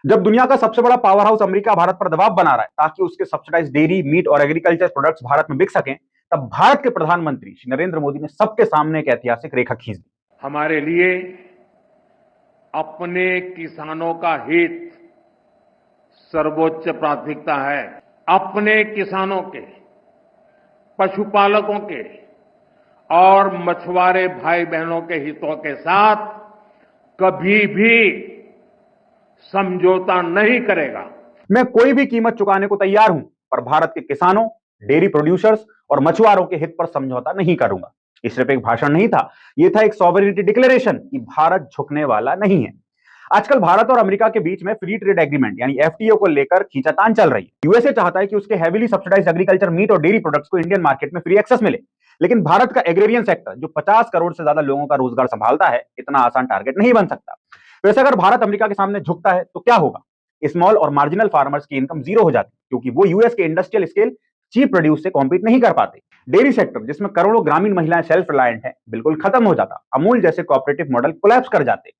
जब दुनिया का सबसे बड़ा पावर हाउस अमेरिका भारत पर दबाव बना रहा है ताकि उसके सब्सिडाइज डेयरी, मीट और एग्रीकल्चर प्रोडक्ट्स भारत में बिक सकें, तब भारत के प्रधानमंत्री श्री नरेंद्र मोदी ने सबके सामने एक ऐतिहासिक रेखा खींच दी। हमारे लिए अपने किसानों का हित सर्वोच्च प्राथमिकता है। अपने किसानों के, पशुपालकों के और मछुआरे भाई बहनों के हितों के साथ कभी भी समझौता नहीं करेगा। मैं कोई भी कीमत चुकाने को तैयार हूं, पर भारत के किसानों, डेयरी प्रोड्यूसर्स और मछुआरों के हित पर समझौता नहीं करूंगा। ये सिर्फ एक भाषण नहीं था, ये था एक सॉवरेनिटी डिक्लेरेशन कि भारत झुकने वाला नहीं है। आजकल भारत और अमेरिका के बीच में फ्री ट्रेड एग्रीमेंट यानी एफटीओ को लेकर खींचातान चल रही है। यूएसए चाहता है कि उसके हेवीली सब्सिडाइज्ड एग्रीकल्चर, मीट और डेयरी प्रोडक्ट्स को इंडियन मार्केट में फ्री एक्सेस मिले। लेकिन भारत का एग्रेरियन सेक्टर, जो 50 करोड़ से ज्यादा लोगों का रोजगार संभालता है, इतना आसान टारगेट नहीं बन सकता। वैसे अगर भारत अमेरिका के सामने झुकता है तो क्या होगा? स्मॉल और मार्जिनल फार्मर्स की इनकम जीरो हो जाती, क्योंकि वो यूएस के इंडस्ट्रियल स्केल चीप प्रोड्यूस से कॉम्पीट नहीं कर पाते। डेयरी सेक्टर, जिसमें करोड़ों ग्रामीण महिलाएं सेल्फ रिलायंट हैं, बिल्कुल खत्म हो जाता। अमूल जैसे कोऑपरेटिव मॉडल कोलैप्स कर जाते।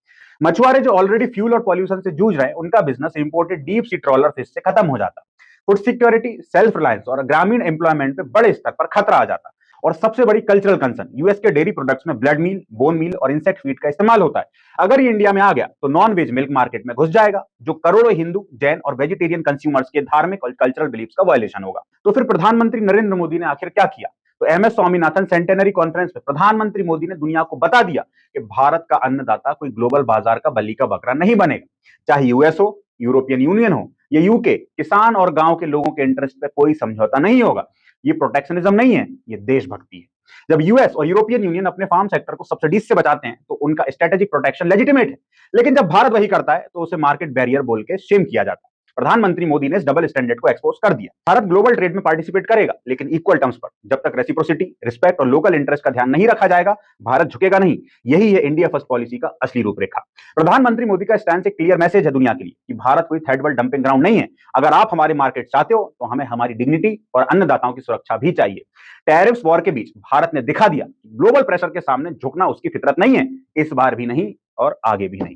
मछुआरे जो ऑलरेडी फ्यूल और पॉल्यूशन से जूझ रहे हैं, उनका business imported deep sea trawler fish से खत्म हो जाता। फूड सिक्योरिटी, सेल्फ रिलायंस और ग्रामीण एम्प्लॉयमेंट पे बड़े स्तर पर खतरा आ जाता। और सबसे बड़ी कल्चरल कंसर्न, यूएस के डेयरी प्रोडक्ट्स में ब्लड मील, बोन मील और इंसेक्ट फीड का इस्तेमाल होता है। अगर ये इंडिया में आ गया तो नॉन वेज मिल्क मार्केट में घुस जाएगा, जो करोड़ों हिंदू, जैन और वेजिटेरियन कंज्यूमर्स के धार्मिक और कल्चरल बिलीफ्स का वायलेशन होगा। तो फिर प्रधानमंत्री नरेंद्र मोदी ने आखिर क्या किया? तो एमएस स्वामीनाथन सेंटेनरी कॉन्फ्रेंस में प्रधानमंत्री मोदी ने दुनिया को बता दिया कि भारत का अन्नदाता कोई ग्लोबल बाजार का बली का बकरा नहीं बनेगा। चाहे यूएस हो, यूरोपियन यूनियन हो या यूके, किसान और गांव के लोगों के इंटरेस्ट पे कोई समझौता नहीं होगा। ये प्रोटेक्शनिज्म नहीं है, ये देशभक्ति है। जब यूएस और यूरोपियन यूनियन अपने फार्म सेक्टर को सब्सिडीज से बचाते हैं तो उनका स्ट्रेटेजिक प्रोटेक्शन लेजिटिमेट है। लेकिन जब भारत वही करता है तो उसे मार्केट बैरियर बोल के शेम किया जाता है। प्रधानमंत्री मोदी ने इस डबल स्टैंडर्ड को एक्सपोज कर दिया। भारत ग्लोबल ट्रेड में पार्टिसिपेट करेगा, लेकिन इक्वल टर्म्स पर। जब तक रेसिप्रोसिटी, रिस्पेक्ट और लोकल इंटरेस्ट का ध्यान नहीं रखा जाएगा, भारत झुकेगा नहीं। यही है इंडिया फर्स्ट पॉलिसी का असली रूपरेखा। प्रधानमंत्री मोदी का स्टैंड एक क्लियर मैसेज है दुनिया के लिए कि भारत कोई थर्ड वर्ल्ड डंपिंग ग्राउंड नहीं है। अगर आप हमारे मार्केट चाहते हो तो हमें हमारी डिग्निटी और अन्नदाताओं की सुरक्षा भी चाहिए। टैरिफ्स वॉर के बीच भारत ने दिखा दिया कि ग्लोबल प्रेशर के सामने झुकना उसकी फितरत नहीं है, इस बार भी नहीं और आगे भी नहीं।